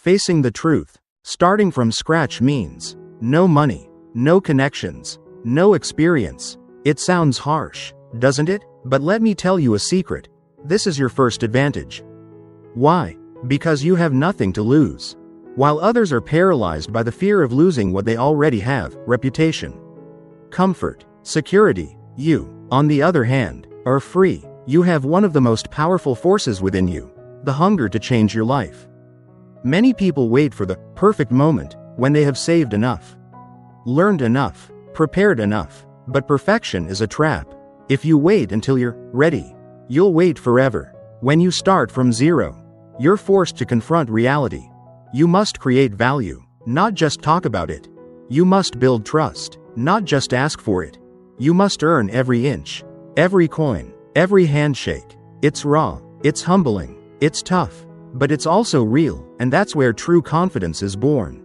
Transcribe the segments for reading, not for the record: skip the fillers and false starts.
Facing the truth. Starting from scratch means no money, no connections, no experience. It sounds harsh, doesn't it? But let me tell you a secret. This is your first advantage. Why? Because you have nothing to lose. While others are paralyzed by the fear of losing what they already have, reputation, comfort, security, you, on the other hand, are free. You have one of the most powerful forces within you, the hunger to change your life. Many people wait for the perfect moment, when they have saved enough, learned enough, prepared enough. But perfection is a trap. If you wait until you're ready, you'll wait forever. When you start from zero, you're forced to confront reality. You must create value, not just talk about it. You must build trust, not just ask for it. You must earn every inch, every coin, every handshake. It's raw, it's humbling, it's tough, but it's also real, and that's where true confidence is born.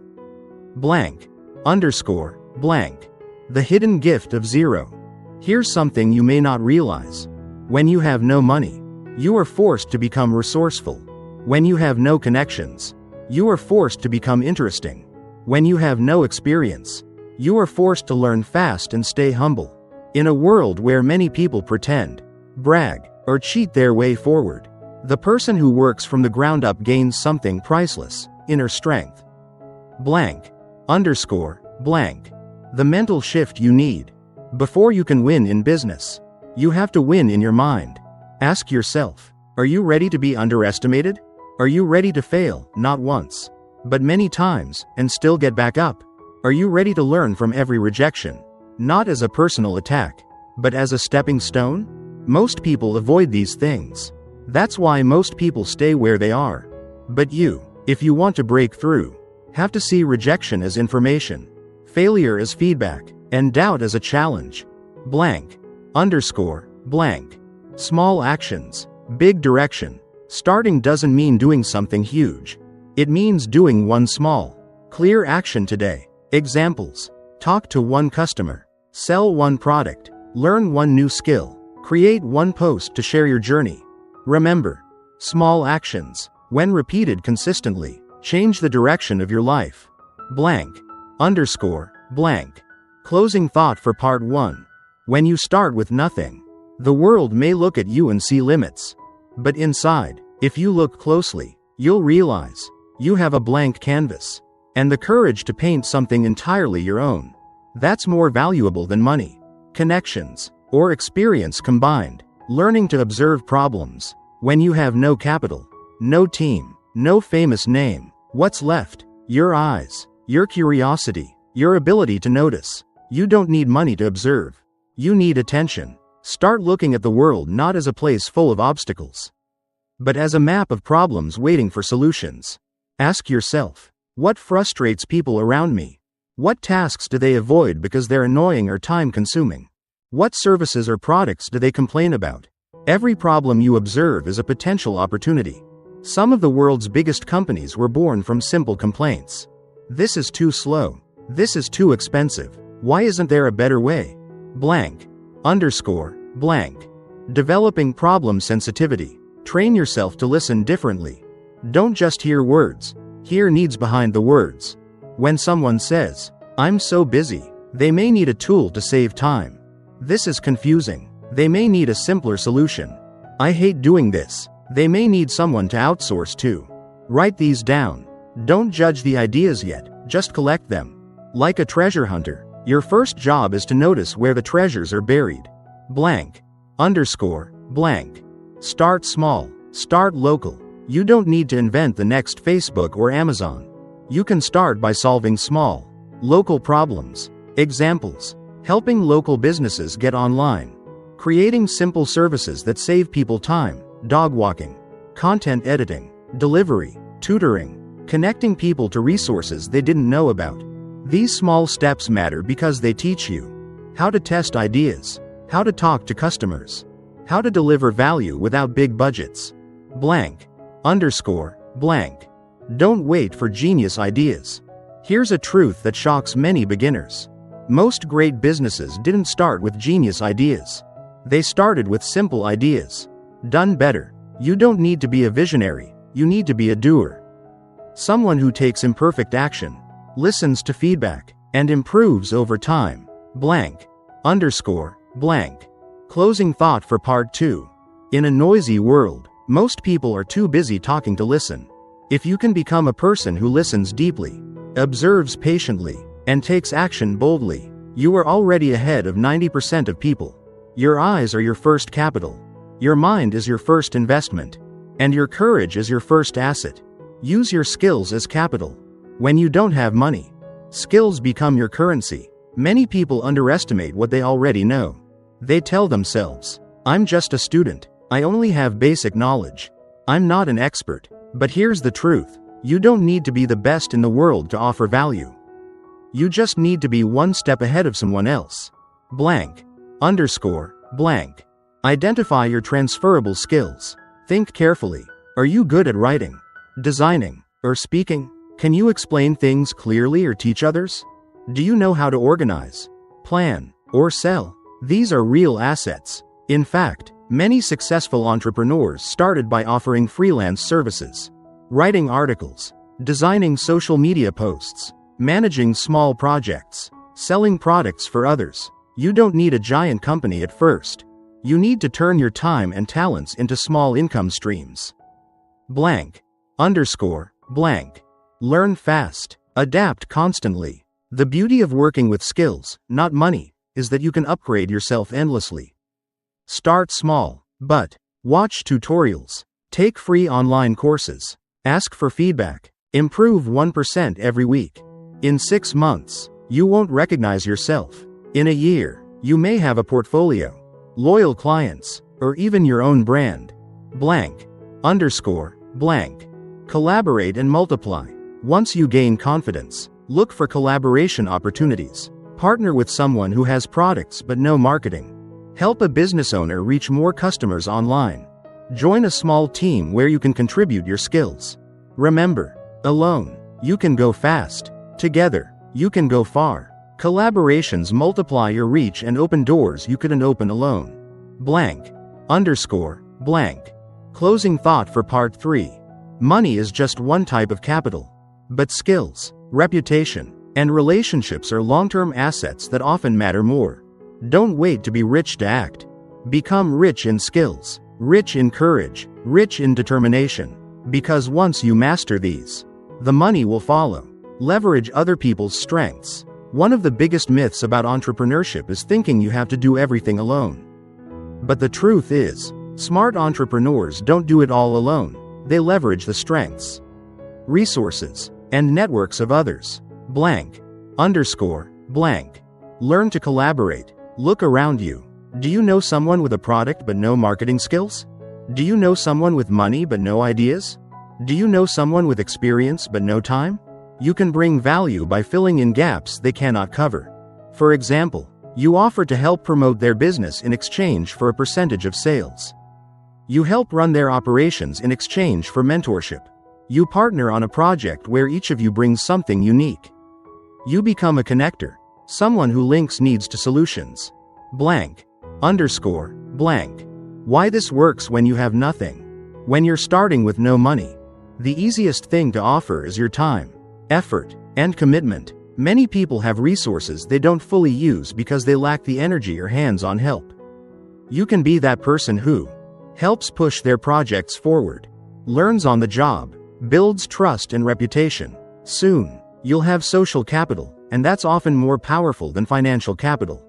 Blank. Underscore. Blank. The hidden gift of zero. Here's something you may not realize. When you have no money, you are forced to become resourceful. When you have no connections, you are forced to become interesting. When you have no experience, you are forced to learn fast and stay humble. In a world where many people pretend, brag, or cheat their way forward, the person who works from the ground up gains something priceless: inner strength. Blank. Underscore. Blank. The mental shift you need. Before you can win in business, you have to win in your mind. Ask yourself, are you ready to be underestimated? Are you ready to fail, not once, but many times, and still get back up? Are you ready to learn from every rejection, not as a personal attack, but as a stepping stone? Most people avoid these things. That's why most people stay where they are. But you, if you want to break through, have to see rejection as information, failure as feedback, and doubt as a challenge. Blank. Underscore. Blank. Small actions, big direction. Starting doesn't mean doing something huge. It means doing one small, clear action today. Examples: talk to one customer, sell one product, learn one new skill, create one post to share your journey. Remember, small actions, when repeated consistently, change the direction of your life. Blank. Underscore. Blank. Closing thought for part 1. When you start with nothing, the world may look at you and see limits. But inside, if you look closely, you'll realize you have a blank canvas and the courage to paint something entirely your own. That's more valuable than money, connections, or experience combined. Learning to observe problems. When you have no capital, no team, no famous name, what's left? Your eyes, your curiosity, your ability to notice. You don't need money to observe. You need attention. Start looking at the world not as a place full of obstacles, but as a map of problems waiting for solutions. Ask yourself, what frustrates people around me? What tasks do they avoid because they're annoying or time-consuming? What services or products do they complain about? Every problem you observe is a potential opportunity. Some of the world's biggest companies were born from simple complaints. This is too slow. This is too expensive. Why isn't there a better way? Blank. Underscore. Blank. Developing problem sensitivity. Train yourself to listen differently. Don't just hear words. Hear needs behind the words. When someone says, "I'm so busy," they may need a tool to save time. This is confusing. They may need a simpler solution. "I hate doing this." They may need someone to outsource to. Write these down. Don't judge the ideas yet, just collect them. Like a treasure hunter, your first job is to notice where the treasures are buried. Blank. Underscore. Blank. Start small. Start local. You don't need to invent the next Facebook or Amazon. You can start by solving small, local problems. Examples: helping local businesses get online, creating simple services that save people time, dog walking, content editing, delivery, tutoring, connecting people to resources they didn't know about. These small steps matter because they teach you how to test ideas, how to talk to customers, how to deliver value without big budgets. Blank. Underscore. Blank. Don't wait for genius ideas. Here's a truth that shocks many beginners. Most great businesses didn't start with genius ideas. They started with simple ideas, done better. You don't need to be a visionary, you need to be a doer. Someone who takes imperfect action, listens to feedback, and improves over time. Blank. Underscore. Blank. Closing thought for part 2. In a noisy world, most people are too busy talking to listen. If you can become a person who listens deeply, observes patiently, and takes action boldly, you are already ahead of 90% of people. Your eyes are your first capital. Your mind is your first investment. And your courage is your first asset. Use your skills as capital. When you don't have money, skills become your currency. Many people underestimate what they already know. They tell themselves, "I'm just a student. I only have basic knowledge. I'm not an expert." But here's the truth. You don't need to be the best in the world to offer value. You just need to be one step ahead of someone else. Blank. Underscore. Blank. Identify your transferable skills. Think carefully. Are you good at writing, designing, or speaking? Can you explain things clearly or teach others? Do you know how to organize, plan, or sell? These are real assets. In fact, many successful entrepreneurs started by offering freelance services, writing articles, designing social media posts, managing small projects, selling products for others. You don't need a giant company at first. You need to turn your time and talents into small income streams. Blank. Underscore. Blank. Learn fast. Adapt constantly. The beauty of working with skills, not money, is that you can upgrade yourself endlessly. Start small, but watch tutorials. Take free online courses. Ask for feedback. Improve 1% every week. In 6 months, you won't recognize yourself. In a year, you may have a portfolio, loyal clients, or even your own brand. Blank. Underscore. Blank. Collaborate and multiply. Once you gain confidence, look for collaboration opportunities. Partner with someone who has products but no marketing. Help a business owner reach more customers online. Join a small team where you can contribute your skills. Remember, alone, you can go fast. Together, you can go far. Collaborations multiply your reach and open doors you couldn't open alone. Blank. Underscore. Blank. Closing thought for part 3. Money is just one type of capital. But skills, reputation, and relationships are long-term assets that often matter more. Don't wait to be rich to act. Become rich in skills, rich in courage, rich in determination. Because once you master these, the money will follow. Leverage other people's strengths. One of the biggest myths about entrepreneurship is thinking you have to do everything alone. But the truth is, smart entrepreneurs don't do it all alone. They leverage the strengths, resources, and networks of others. Blank. Underscore. Blank. Learn to collaborate. Look around you. Do you know someone with a product but no marketing skills? Do you know someone with money but no ideas? Do you know someone with experience but no time? You can bring value by filling in gaps they cannot cover. For example, you offer to help promote their business in exchange for a percentage of sales. You help run their operations in exchange for mentorship. You partner on a project where each of you brings something unique. You become a connector, someone who links needs to solutions. Blank. Underscore. Blank. Why this works when you have nothing. When you're starting with no money, the easiest thing to offer is your time, effort, and commitment. Many people have resources they don't fully use because they lack the energy or hands-on help. You can be that person who helps push their projects forward, learns on the job, builds trust and reputation. Soon, you'll have social capital, and that's often more powerful than financial capital.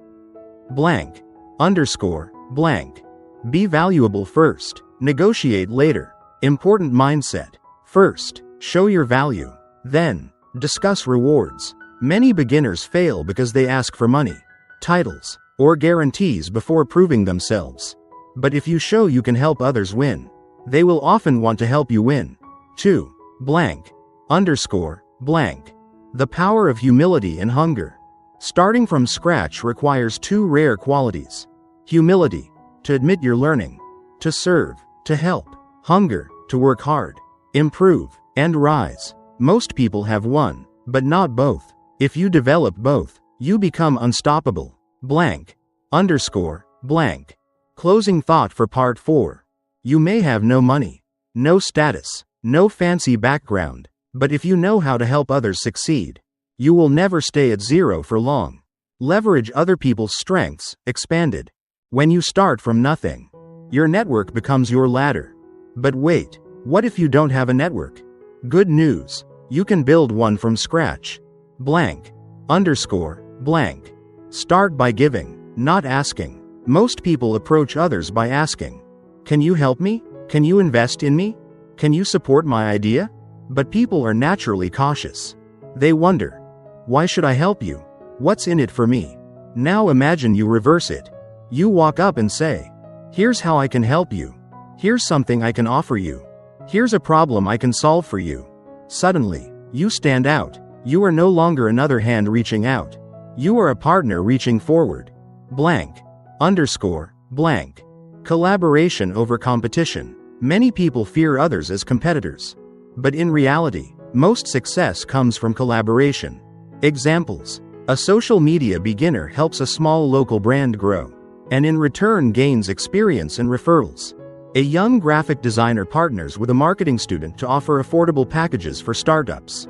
Blank. Underscore. Blank. Be valuable first. Negotiate later. Important mindset. First, show your value. Then, discuss rewards. Many beginners fail because they ask for money, titles, or guarantees before proving themselves. But if you show you can help others win, they will often want to help you win. 2. Blank. Underscore. Blank. The power of humility and hunger. Starting from scratch requires 2 rare qualities. Humility, to admit you're learning. To serve, to help. Hunger, to work hard, improve, and rise. Most people have one, but not both. If you develop both, you become unstoppable. Blank. Underscore. Blank. Closing thought for part 4. You may have no money, no status, no fancy background, But if you know how to help others succeed, you will never stay at zero for long. Leverage other people's strengths, expanded. When you start from nothing, your network becomes your ladder. But wait, what if you don't have a network? Good news, you can build one from scratch. Blank. Underscore. Blank. Start by giving, not asking. Most people approach others by asking, "Can you help me? Can you invest in me? Can you support my idea?" But people are naturally cautious. They wonder, "Why should I help you? What's in it for me?" Now imagine you reverse it. You walk up and say, "Here's how I can help you. Here's something I can offer you. Here's a problem I can solve for you." Suddenly, you stand out. You are no longer another hand reaching out. You are a partner reaching forward. Blank. Underscore. Blank. Collaboration over competition. Many people fear others as competitors. But in reality, most success comes from collaboration. Examples. A social media beginner helps a small local brand grow, and in return gains experience and referrals. A young graphic designer partners with a marketing student to offer affordable packages for startups.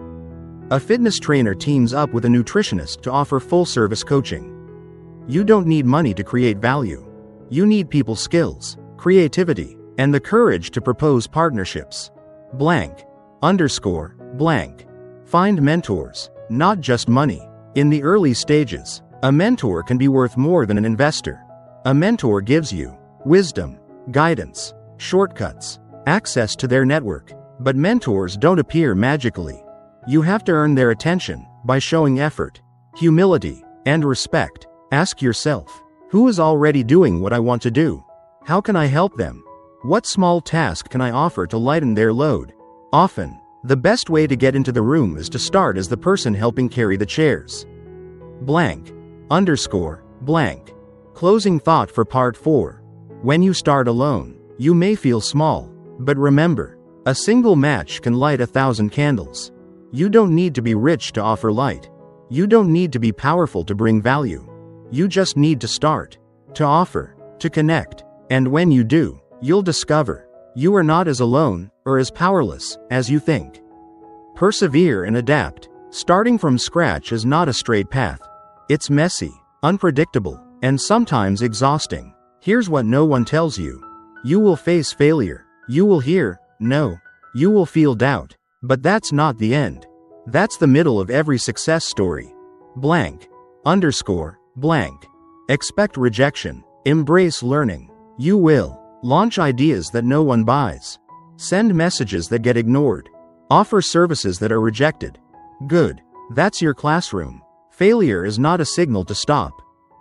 A fitness trainer teams up with a nutritionist to offer full-service coaching. You don't need money to create value. You need people skills, creativity, and the courage to propose partnerships. Blank. Underscore. Blank. Find mentors, not just money. In the early stages, a mentor can be worth more than an investor. A mentor gives you wisdom, guidance, shortcuts, access to their network. But mentors don't appear magically. You have to earn their attention by showing effort, humility, and respect. Ask yourself, who is already doing what I want to do? How can I help them? What small task can I offer to lighten their load? Often, the best way to get into the room is to start as the person helping carry the chairs. Blank. Underscore. Blank. Closing thought for part 4. When you start alone, you may feel small, but remember, a single match can light 1,000 candles. You don't need to be rich to offer light. You don't need to be powerful to bring value. You just need to start, to offer, to connect. And when you do, you'll discover you are not as alone or as powerless as you think. Persevere and adapt. Starting from scratch is not a straight path. It's messy, unpredictable, and sometimes exhausting. Here's what no one tells you. You will face failure. You will hear no. You will feel doubt. But that's not the end. That's the middle of every success story. Blank. Underscore. Blank. Expect rejection. Embrace learning. You will launch ideas that no one buys. Send messages that get ignored. Offer services that are rejected. Good. That's your classroom. Failure is not a signal to stop.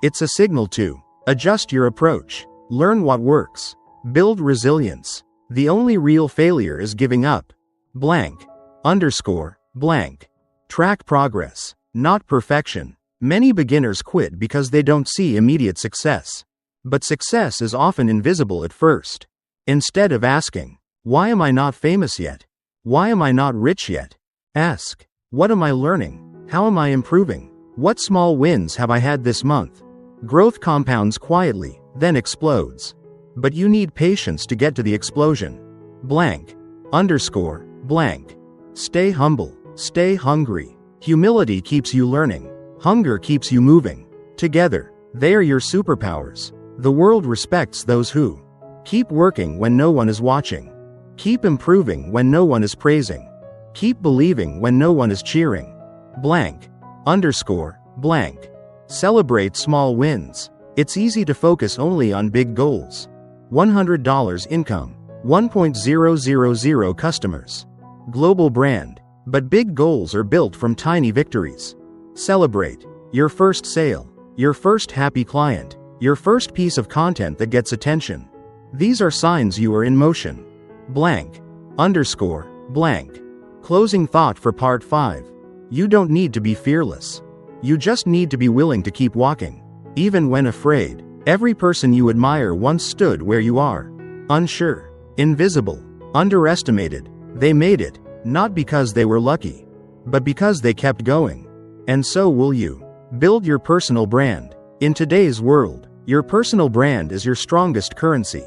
It's a signal to adjust your approach. Learn what works. Build resilience. The only real failure is giving up. Blank. Underscore. Blank. Track progress, not perfection. Many beginners quit because they don't see immediate success. But success is often invisible at first. Instead of asking, "Why am I not famous yet? Why am I not rich yet?" ask, "What am I learning? How am I improving? What small wins have I had this month?" Growth compounds quietly, then explodes. But you need patience to get to the explosion. Blank. Underscore. Blank. Stay humble. Stay hungry. Humility keeps you learning. Hunger keeps you moving. Together, they are your superpowers. The world respects those who keep working when no one is watching. Keep improving when no one is praising. Keep believing when no one is cheering. Blank. Underscore. Blank. Celebrate small wins. It's easy to focus only on big goals. $100 income. 1,000 customers. Global brand. But big goals are built from tiny victories. Celebrate your first sale, your first happy client, your first piece of content that gets attention. These are signs you are in motion. Blank. Underscore. Blank. Closing thought for part 5. You don't need to be fearless. You just need to be willing to keep walking. Even when afraid. Every person you admire once stood where you are. Unsure. Invisible. Underestimated. They made it, not because they were lucky, but because they kept going. And so will you. Build your personal brand. In today's world, your personal brand is your strongest currency.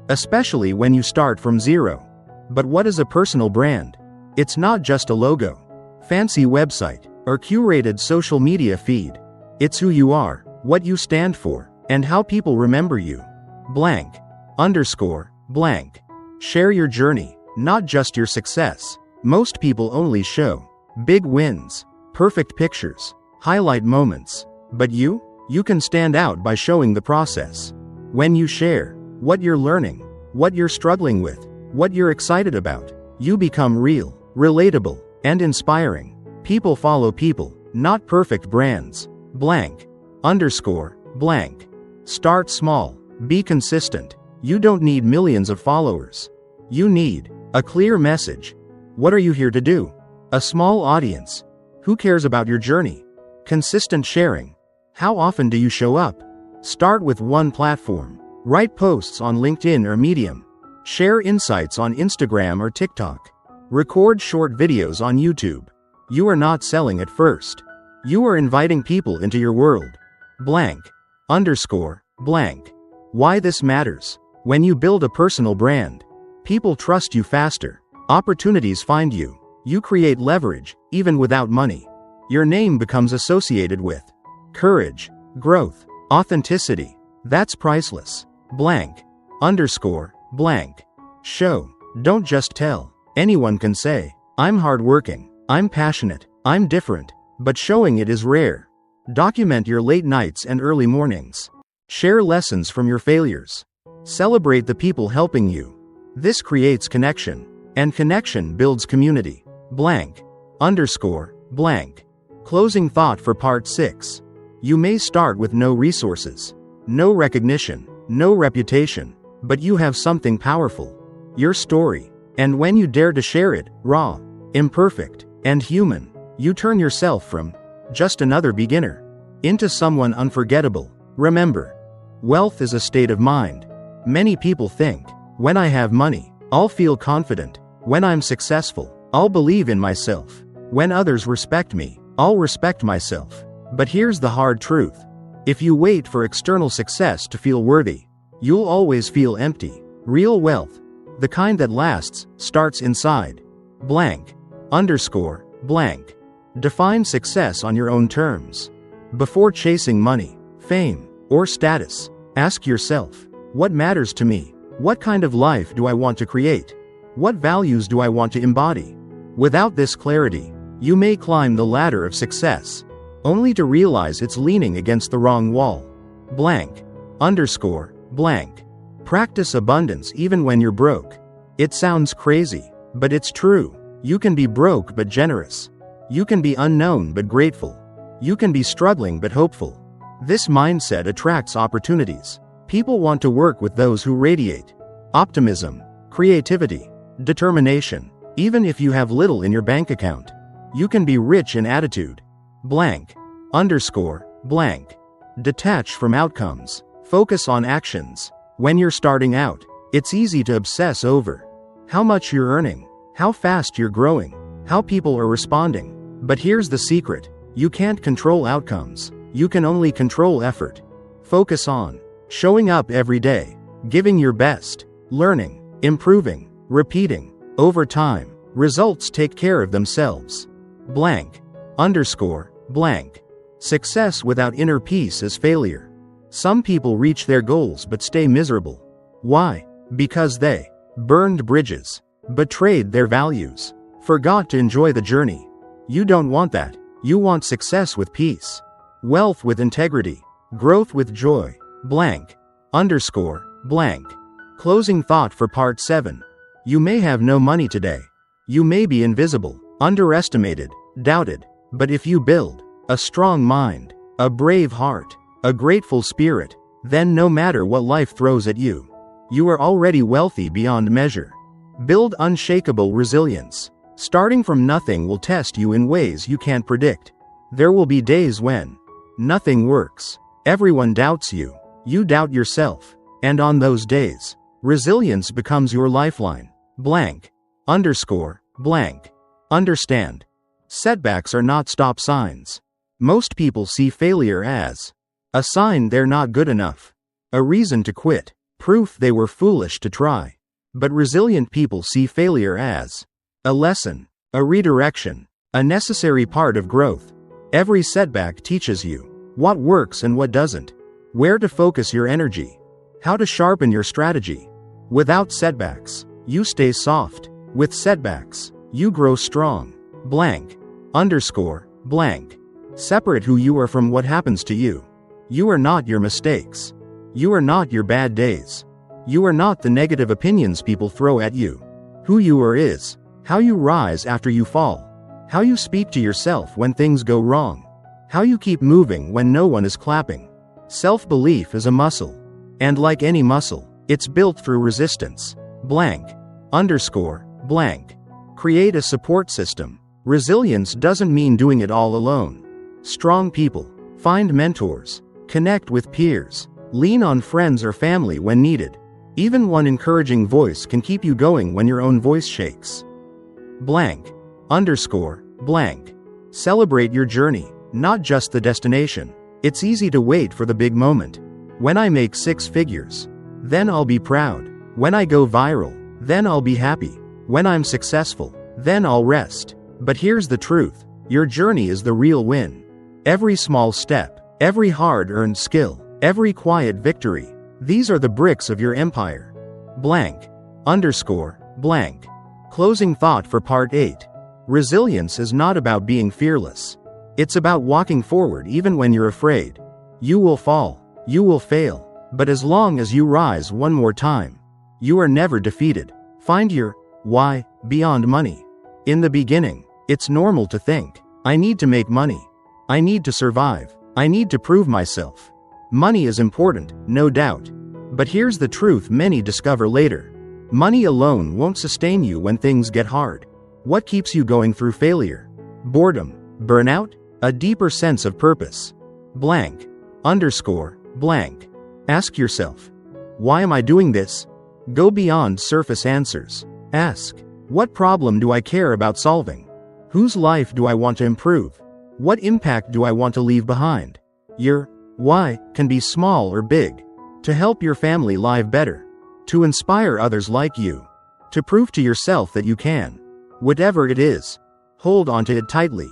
Especially when you start from zero. But what is a personal brand? It's not just a logo, fancy website, or curated social media feed. It's who you are, what you stand for, and how people remember you. Blank. Underscore. Blank. Share your journey, not just your success. Most people only show big wins, perfect pictures, highlight moments. But you can stand out by showing the process. When you share what you're learning, what you're struggling with, what you're excited about, you become real, relatable, and inspiring. People follow people, not perfect brands. Blank. Underscore. Blank. Start small. Be consistent. You don't need millions of followers. You need a clear message. What are you here to do? A small audience. Who cares about your journey? Consistent sharing. How often do you show up? Start with one platform. Write posts on LinkedIn or Medium. Share insights on Instagram or TikTok. Record short videos on YouTube. You are not selling at first. You are inviting people into your world. Blank. Underscore. Blank. Why this matters. When you build a personal brand, people trust you faster. Opportunities find you. You create leverage, even without money. Your name becomes associated with courage, growth, authenticity. That's priceless. Blank. Underscore. Blank. Show. Don't just tell. Anyone can say, I'm hardworking, I'm passionate, I'm different, but showing it is rare. Document your late nights and early mornings. Share lessons from your failures. Celebrate the people helping you. This creates connection, and connection builds community. Blank. Underscore. Blank. Closing thought for part 6. You may start with no resources, no recognition, no reputation, but you have something powerful. Your story. And when you dare to share it, raw, imperfect, and human, you turn yourself from just another beginner into someone unforgettable. Remember, wealth is a state of mind. Many people think, when I have money, I'll feel confident. When I'm successful, I'll believe in myself. When others respect me, I'll respect myself. But here's the hard truth. If you wait for external success to feel worthy, you'll always feel empty. Real wealth, the kind that lasts, starts inside. Blank. Underscore. Blank. Define success on your own terms. Before chasing money, fame, or status, ask yourself, what matters to me? What kind of life do I want to create? What values do I want to embody? Without this clarity, you may climb the ladder of success, only to realize it's leaning against the wrong wall. Blank. Underscore. Blank. Practice abundance even when you're broke. It sounds crazy, but it's true. You can be broke but generous. You can be unknown but grateful. You can be struggling but hopeful. This mindset attracts opportunities. People want to work with those who radiate optimism, creativity, determination. Even if you have little in your bank account, you can be rich in attitude. Blank. Underscore. Blank. Detach from outcomes. Focus on actions. When you're starting out, it's easy to obsess over how much you're earning, how fast you're growing, how people are responding. But here's the secret. You can't control outcomes. You can only control effort. Focus on showing up every day, giving your best, learning, improving, repeating. Over time, results take care of themselves. Blank. Underscore. Blank. Success without inner peace is failure. Some people reach their goals but stay miserable. Why? Because they burned bridges, betrayed their values, forgot to enjoy the journey. You don't want that. You want success with peace, wealth with integrity, growth with joy. Blank. Underscore. Blank. Closing thought for part 7. You may have no money today. You may be invisible, underestimated, doubted. But if you build a strong mind, a brave heart, a grateful spirit, then no matter what life throws at you, you are already wealthy beyond measure. Build unshakable resilience. Starting from nothing will test you in ways you can't predict. There will be days when nothing works. Everyone doubts you. You doubt yourself. And on those days, resilience becomes your lifeline. Blank. Underscore. Blank. Understand. Setbacks are not stop signs. Most people see failure as a sign they're not good enough, a reason to quit, proof they were foolish to try. But resilient people see failure as a lesson, A redirection. A necessary part of growth. Every setback teaches you what works and what doesn't, where to focus your energy, how to sharpen your strategy. Without setbacks, you stay soft. With setbacks, you grow strong. Blank. Underscore. Blank. Separate who you are from what happens to you. You are not your mistakes. You are not your bad days. You are not the negative opinions people throw at you. Who you are is how you rise after you fall, how you speak to yourself when things go wrong, how you keep moving when no one is clapping. Self-belief is a muscle. And like any muscle, it's built through resistance. Blank. Underscore. Blank. Create a support system. Resilience doesn't mean doing it all alone. Strong people. Find mentors. Connect with peers. Lean on friends or family when needed. Even one encouraging voice can keep you going when your own voice shakes. Blank. Underscore. Blank. Celebrate your journey, not just the destination. It's easy to wait for the big moment. When I make 6 figures, then I'll be proud. When I go viral, then I'll be happy. When I'm successful, then I'll rest. But here's the truth. Your journey is the real win. Every small step, every hard-earned skill, every quiet victory, these are the bricks of your empire. Blank. Underscore. Blank. Closing thought for part 8. Resilience is not about being fearless. It's about walking forward even when you're afraid. You will fall. You will fail. But as long as you rise one more time, you are never defeated. Find your why beyond money. In the beginning, it's normal to think, I need to make money. I need to survive. I need to prove myself. Money is important, no doubt. But here's the truth many discover later. Money alone won't sustain you when things get hard. What keeps you going through failure? Boredom, burnout, a deeper sense of purpose. Blank. Underscore. Blank. Ask yourself, why am I doing this? Go beyond surface answers. Ask, what problem do I care about solving? Whose life do I want to improve? What impact do I want to leave behind? Your why can be small or big. To help your family live better. To inspire others like you. To prove to yourself that you can. Whatever it is, hold onto it tightly.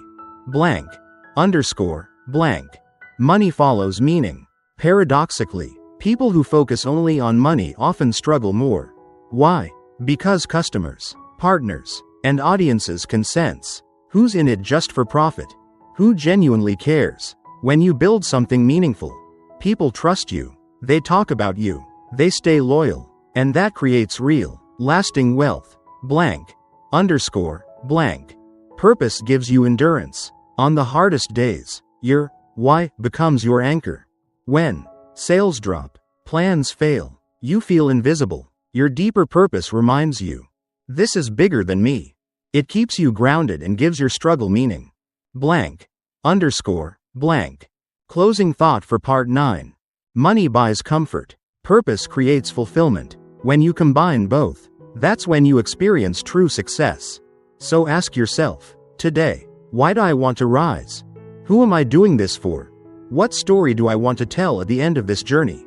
Blank. Underscore. Blank. Money follows meaning. Paradoxically, people who focus only on money often struggle more. Why? Because customers, partners, and audiences can sense who's in it just for profit, who genuinely cares. When you build something meaningful, people trust you, they talk about you, they stay loyal, and that creates real, lasting wealth. Blank. Underscore. Blank. Purpose gives you endurance. On the hardest days, your why becomes your anchor. When sales drop, plans fail, you feel invisible, your deeper purpose reminds you, this is bigger than me. It keeps you grounded and gives your struggle meaning. Blank. Underscore. Blank. Closing thought for part 9. Money buys comfort. Purpose creates fulfillment. When you combine both, that's when you experience true success. So ask yourself, today, why do I want to rise? Who am I doing this for? What story do I want to tell at the end of this journey?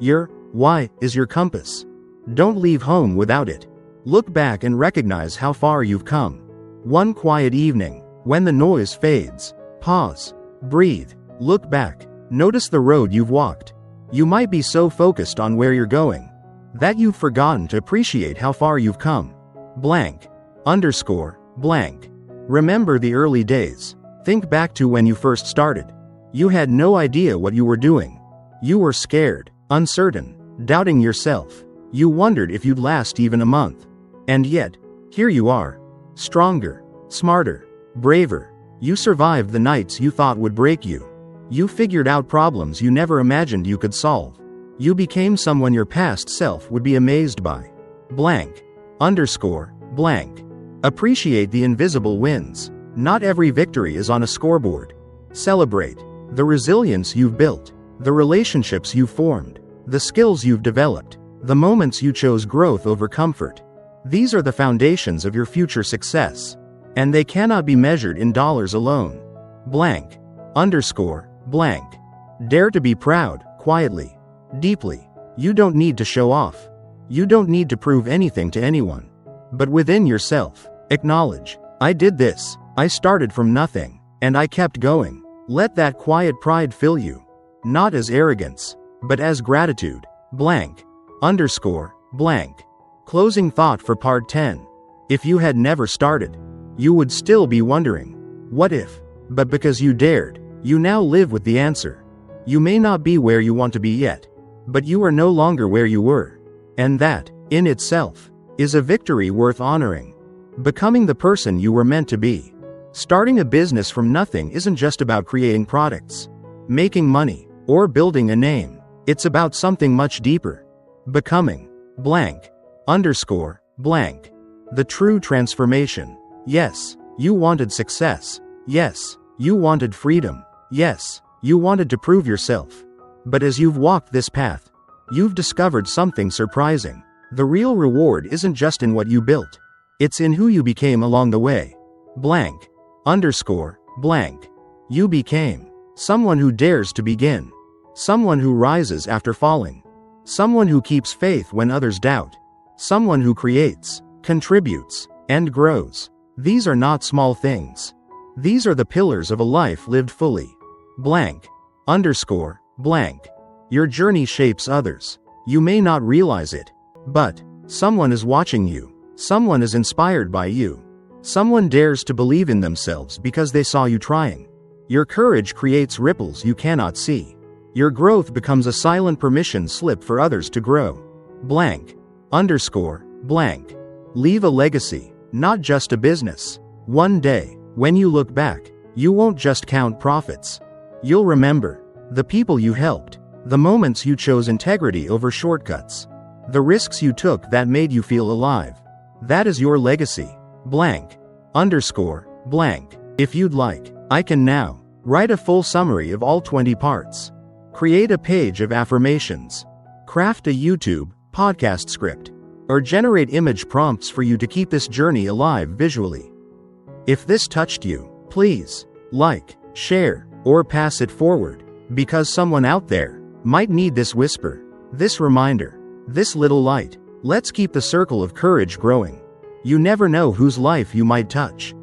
Your why is your compass. Don't leave home without it. Look back and recognize how far you've come. One quiet evening, when the noise fades, pause. Breathe. Look back. Notice the road you've walked. You might be so focused on where you're going that you've forgotten to appreciate how far you've come. Blank. Underscore. Blank. Remember the early days. Think back to when you first started. You had no idea what you were doing. You were scared, uncertain, doubting yourself. You wondered if you'd last even a month. And yet, here you are. Stronger, smarter, braver. You survived the nights you thought would break you. You figured out problems you never imagined you could solve. You became someone your past self would be amazed by. Blank. Underscore. Blank. Appreciate the invisible wins. Not every victory is on a scoreboard. Celebrate the resilience you've built, the relationships you've formed, the skills you've developed, the moments you chose growth over comfort. These are the foundations of your future success. And they cannot be measured in dollars alone. Blank. Underscore. Blank. Dare to be proud, quietly, deeply. You don't need to show off. You don't need to prove anything to anyone. But within yourself, acknowledge, I did this. I started from nothing. And I kept going. Let that quiet pride fill you. Not as arrogance, but as gratitude. Blank. Underscore. Blank. Closing thought for part 10. If you had never started, you would still be wondering, what if? But because you dared, you now live with the answer. You may not be where you want to be yet, but you are no longer where you were. And that, in itself, is a victory worth honoring. Becoming the person you were meant to be. Starting a business from nothing isn't just about creating products, making money, or building a name. It's about something much deeper. Becoming. Blank. Underscore. Blank. The true transformation. Yes, you wanted success. Yes, you wanted freedom. Yes, you wanted to prove yourself. But as you've walked this path, you've discovered something surprising. The real reward isn't just in what you built. It's in who you became along the way. Blank. Underscore. Blank. You became someone who dares to begin. Someone who rises after falling. Someone who keeps faith when others doubt. Someone who creates, contributes, and grows. These are not small things. These are the pillars of a life lived fully. Blank. Underscore. Blank. Your journey shapes others. You may not realize it, but someone is watching you. Someone is inspired by you. Someone dares to believe in themselves because they saw you trying. Your courage creates ripples you cannot see. Your growth becomes a silent permission slip for others to grow. Blank. Underscore. Blank. Leave a legacy, not just a business. One day, when you look back, you won't just count profits. You'll remember the people you helped, the moments you chose integrity over shortcuts, the risks you took that made you feel alive. That is your legacy. Blank. Underscore. Blank. If you'd like, I can now write a full summary of all 20 parts. Create a page of affirmations. Craft a YouTube podcast script, or generate image prompts for you to keep this journey alive visually. If this touched you, please like, share, or pass it forward, because someone out there might need this whisper, this reminder, this little light. Let's keep the circle of courage growing. You never know whose life you might touch.